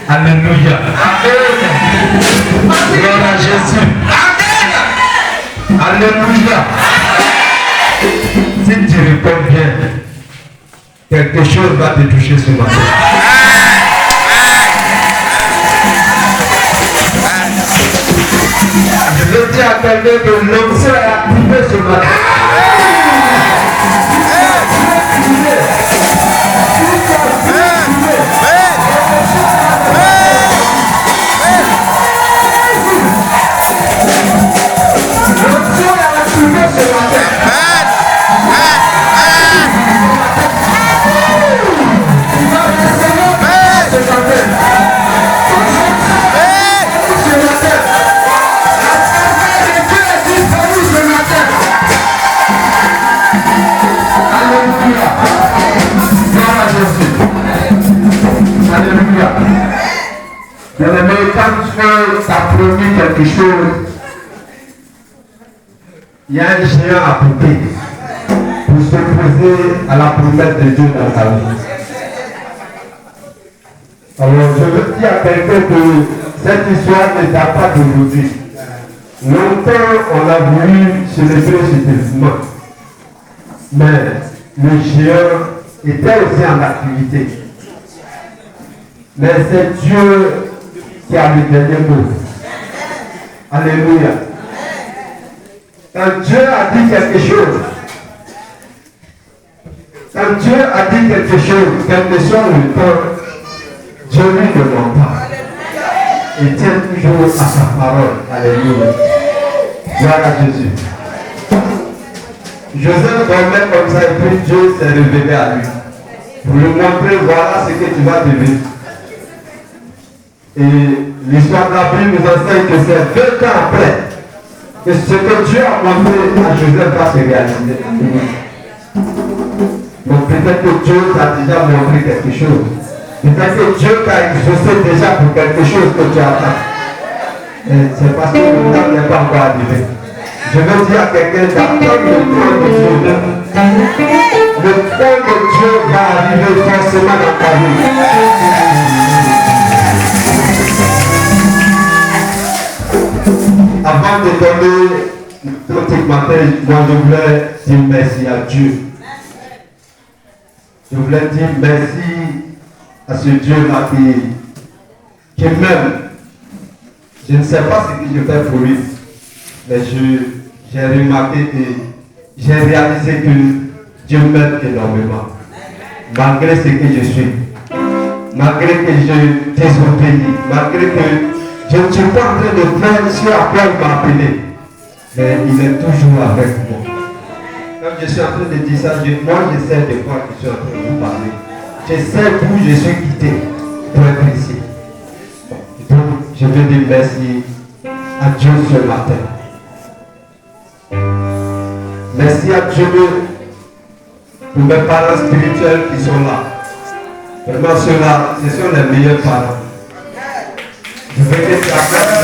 Alléluia. Gloire à Jésus. Alléluia. Si tu réponds bien, quelque chose va te toucher ce matin. Je veux dire à quelqu'un que l'onction est activée ce matin. Bien-aimé, quand tu as promis quelque chose, il y a un géant à couper pour s'opposer à la promesse de Dieu dans ta vie. Alors je veux dire à quelqu'un que cette histoire ne date pas d'aujourd'hui. Longtemps on a voulu célébrer ce événement, mais le géant était aussi en activité. Mais c'est Dieu qui a le dernier mot. Alléluia. Quand Dieu a dit quelque chose, quel que soit le temps, Dieu lui ne ment pas. Il tient toujours à sa parole. Alléluia. Gloire à Jésus. Joseph dormait comme ça et puis Dieu s'est révélé à lui. Pour lui montrer, voilà ce que tu vas devenir. Et l'histoire de la Bible nous enseigne que c'est 20 ans après que ce que Dieu a montré à Joseph va se réaliser. Donc peut-être que Dieu t'a déjà montré quelque chose. Peut-être que Dieu t'a exaucé déjà pour quelque chose que tu attends. Mais c'est parce que le temps n'est pas encore arrivé. Je veux dire à quelqu'un d'attendre le temps de Dieu. Le temps de Dieu va arriver forcément dans ta vie. Avant de donner ton petit matin, moi je voulais dire merci à Dieu. Je voulais dire merci à ce Dieu-là qui m'aime. Je ne sais pas ce que je fais pour lui, mais j'ai remarqué et j'ai réalisé que Dieu m'aime énormément. Malgré ce que je suis, malgré que je désobéis, malgré que je ne suis pas en train de faire ce à quoi il m'a appelé, mais il est toujours avec moi. Quand je suis en train de dire ça, moi je sais de quoi je suis en train de vous parler. Je sais d'où je suis quitté pour être ici. Donc je veux dire merci à Dieu ce matin. Merci à Dieu pour mes parents spirituels qui sont là. Vraiment ceux-là, ce sont les meilleurs parents. Je veux que tu acclames.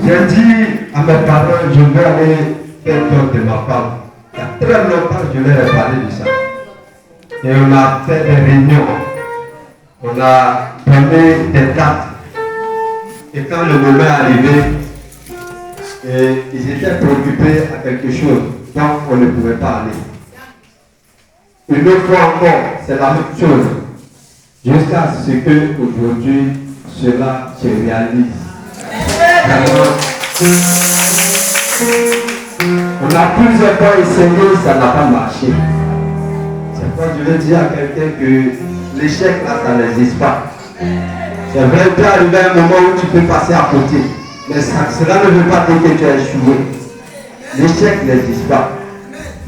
J'ai dit à mes parents, je vais aller faire don de ma femme. Il y a très longtemps, je leur ai parlé de ça. Et on a fait des réunions. On a donné des dates. Et quand le moment est arrivé, ils étaient préoccupés à quelque chose. Donc on ne pouvait pas aller. Une autre fois encore, c'est la même chose. Jusqu'à ce que aujourd'hui, cela se réalise. On a plusieurs fois essayé, ça n'a pas marché. C'est pourquoi je veux dire à quelqu'un que l'échec là, ça n'existe pas. C'est vrai, il peut arriver un moment où tu peux passer à côté. Mais cela ne veut pas dire que tu as échoué. L'échec n'existe pas.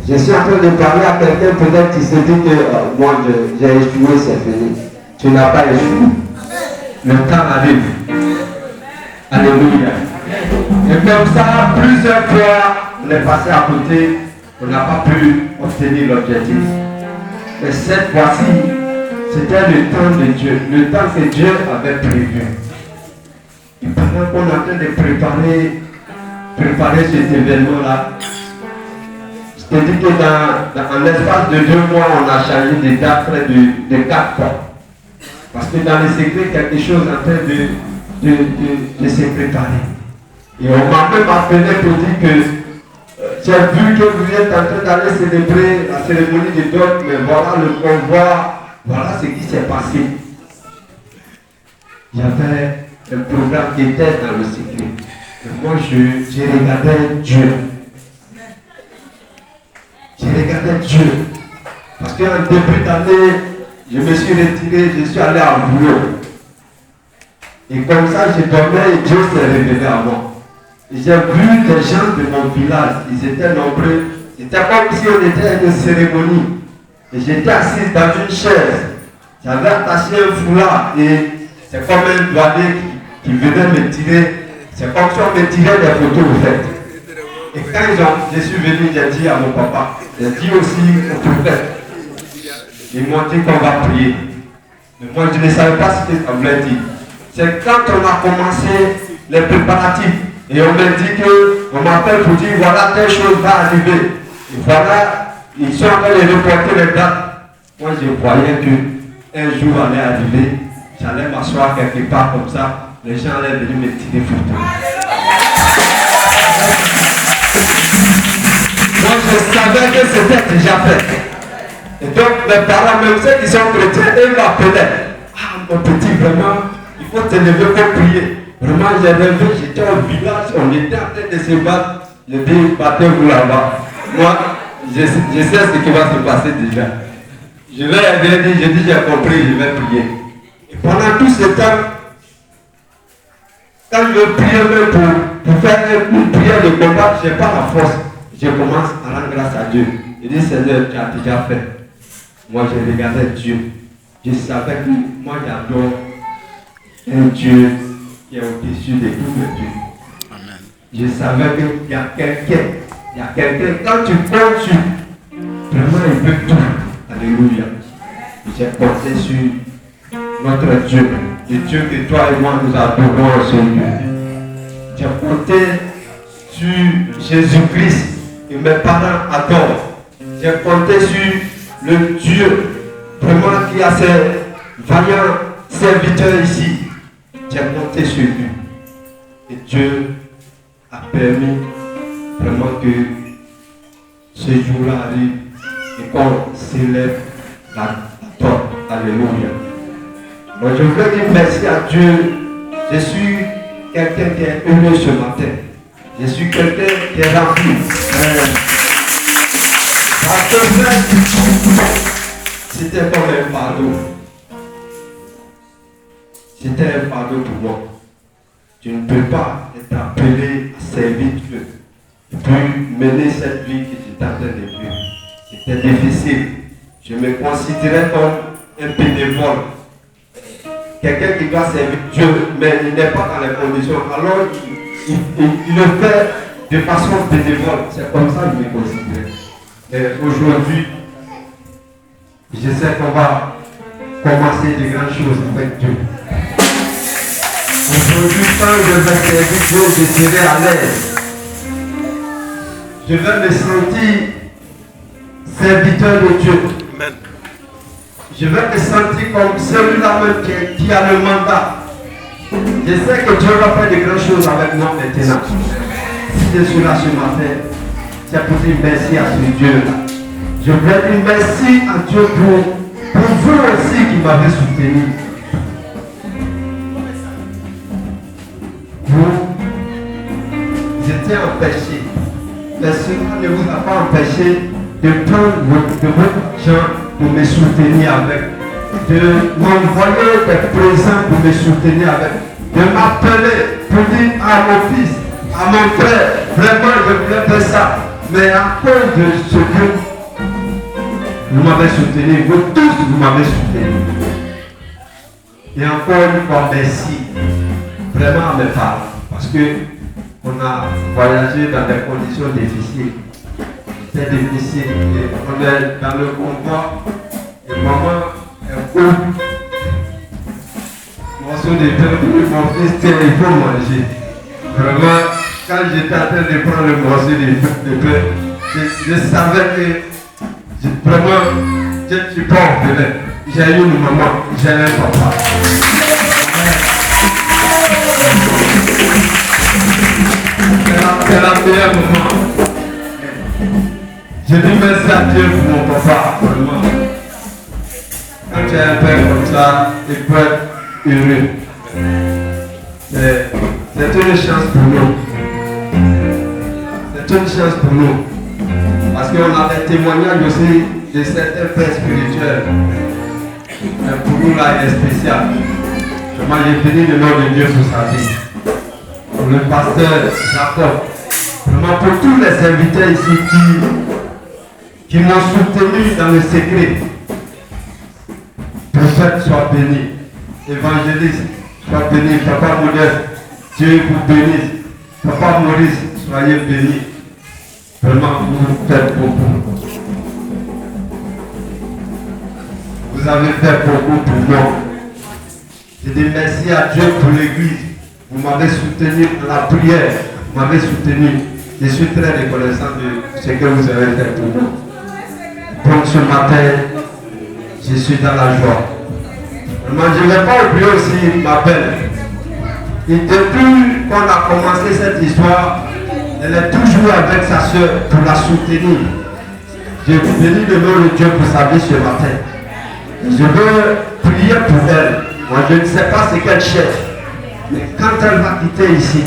Je suis en train de parler à quelqu'un, peut-être qui se dit que moi j'ai échoué, c'est fini. Tu n'as pas échoué. Le temps arrive. Alléluia. Et comme ça, plusieurs fois, on est passé à côté, on n'a pas pu obtenir l'objectif. Mais cette fois-ci, c'était le temps de Dieu, le temps que Dieu avait prévu. pendant qu'on est en train de préparer cet événement-là, je te dis que dans l'espace de 2 mois, on a changé de date près de 4 fois. Parce que dans les secrets, quelque chose est en train de se préparer. Et on m'a même appelé pour dire que j'ai vu que vous êtes en train d'aller célébrer la cérémonie de dot, mais voilà le convoi, voilà ce qui s'est passé. Il y avait un programme qui était dans le secret. Et moi, je regardais Dieu. Je regardais Dieu. Parce qu'en début d'année, je me suis retiré, je suis allé à boulot. Et comme ça, je dormais et Dieu s'est révélé à moi. Et j'ai vu les gens de mon village, ils étaient nombreux. C'était comme si on était à une cérémonie. Et j'étais assis dans une chaise. J'avais attaché un foulard et c'est comme un douanier qui venait me tirer. C'est comme si on me tirait des photos au fait. Et quand je suis venu, j'ai dit à mon papa, j'ai dit aussi au prophète. Ils m'ont dit qu'on va prier. Mais moi je ne savais pas ce que ça voulait dire. C'est quand on a commencé les préparatifs. Et on m'a dit qu'on m'appelle pour dire voilà telle chose va arriver. Et voilà, ils sont en train de reporter les dates. Moi je voyais qu'un jour allait arriver, j'allais m'asseoir quelque part comme ça, les gens allaient venir me tirer photo. Moi je savais que c'était déjà fait. Et donc mes parents, même ceux qui sont chrétiens, ils m'appelaient. Ah mon petit, vraiment, il faut te lever pour prier. Vraiment, j'ai rêvé, j'étais au village, on était en train de se battre. Je dis, battez-vous là-bas. Moi, je sais ce qui va se passer déjà. Je vais dire, j'ai compris, je vais prier. Et pendant tout ce temps, quand je priais même pour faire une prière de combat, je n'ai pas la force. Je commence à rendre grâce à Dieu. Je dis, Seigneur, tu as déjà fait. Moi, je regardais Dieu. Je savais que moi, j'adore un Dieu qui est au-dessus de tous les dieux. Amen. Je savais qu'il y a quelqu'un, quand tu comptes sur, vraiment il peut tout. Alléluia. J'ai compté sur notre Dieu, le Dieu que toi et moi nous adorons au Seigneur. J'ai compté sur Jésus-Christ que mes parents adorent. J'ai compté sur le Dieu vraiment qui a ses vaillants serviteurs ici. J'ai compté sur lui. Et Dieu a permis vraiment que ce jour-là arrive et qu'on célèbre la torte. Alléluia. Donc je veux dire merci à Dieu. Je suis quelqu'un qui est heureux ce matin. Je suis quelqu'un qui est rempli. Parce que c'était comme un fardeau. C'était un fardeau pour moi. Tu ne peux pas être appelé à servir Dieu et puis mener cette vie que j'étais en train de vivre. C'était difficile. Je me considérais comme un bénévole. Quelqu'un qui doit servir Dieu, mais il n'est pas dans les conditions. Alors il le fait de façon bénévole. C'est comme ça que je me considère. Et aujourd'hui, je sais qu'on va commencer de grandes choses avec Dieu. Aujourd'hui, quand je vais servir Dieu, je serai à l'aise. Je vais me sentir serviteur de Dieu. Amen. Je vais me sentir comme celui-là même qui a le mandat. Je sais que Dieu va faire de grandes choses avec moi maintenant. Si je suis là ce matin, c'est pour dire merci à ce Dieu-là. Je voudrais dire merci à Dieu pour vous aussi qui m'avez soutenu. Vous étiez empêché. Mais cela ne vous a pas empêché de prendre de votre argent pour me soutenir avec, de m'envoyer des présents pour me soutenir avec, de m'appeler pour dire à mon fils, à mon frère, vraiment je voulais faire ça. Mais à cause de ce que vous m'avez soutenu, vous tous vous m'avez soutenu. Et encore une fois, merci vraiment à mes parents. Parce que on a voyagé dans des conditions difficiles. C'était difficile. Et on est dans le convoi. Et maman est où? Moi, morceau de pain. Mon fils, tiens, il faut manger. Vraiment, quand j'étais en train de prendre le morceau de pain, je savais que vraiment, je suis pas orphelin. J'ai eu une maman, j'ai un papa. C'est la meilleure moment. Je dis merci à Dieu pour mon papa, vraiment. Quand tu as un père comme ça, il peut être heureux. C'est une chance pour nous. C'est une chance pour nous. Parce qu'on a des témoignages aussi de certains pères spirituels. Mais pour nous là, il est spécial. Vraiment, j'ai béni le nom de Dieu pour sa vie. Pour le pasteur Jacob. Vraiment, pour tous les invités ici qui m'ont soutenu dans le secret. Prophète, sois béni. Évangéliste, sois béni. Papa Modeste, Dieu vous bénisse. Papa Maurice, soyez béni. Vraiment, vous faites beaucoup. Vous avez fait beaucoup pour moi. Je dis merci à Dieu pour l'église. Vous m'avez soutenu dans la prière. Vous m'avez soutenu. Je suis très reconnaissant de ce que vous avez fait pour moi. Donc ce matin, je suis dans la joie. Vraiment, je ne vais pas oublier aussi ma belle. Et depuis qu'on a commencé cette histoire, elle est toujours avec sa soeur pour la soutenir. Je bénis le nom de Dieu pour sa vie ce matin. Je veux prier pour elle. Moi, je ne sais pas ce qu'elle cherche. Mais quand elle va quitter ici,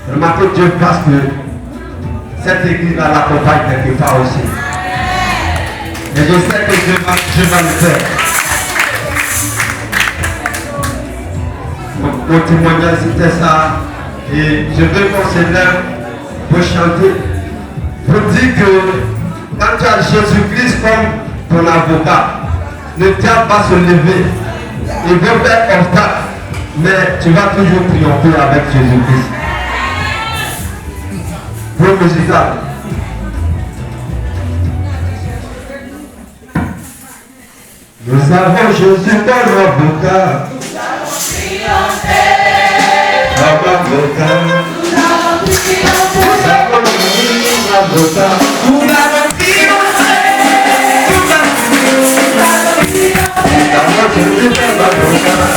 vraiment que Dieu fasse que cette église-là l'accompagne quelque part aussi. Et je sais que Dieu va le faire. Mon témoignage c'était ça. Et je veux qu'on se lève pour chanter. Pour dire que quand tu as Jésus-Christ comme ton avocat, le diable va se lever. Il veut faire obstacle. Mais tu vas toujours triompher avec Jésus-Christ. Pour musical. Nous avons Jésus comme avocat. Nous avons triomphé. Comme avocat. Nous avons triomphé. Nous avons Jésus avocat. Nous avons triomphé. Nous avons triomphé. Nous avons Jésus comme avocat.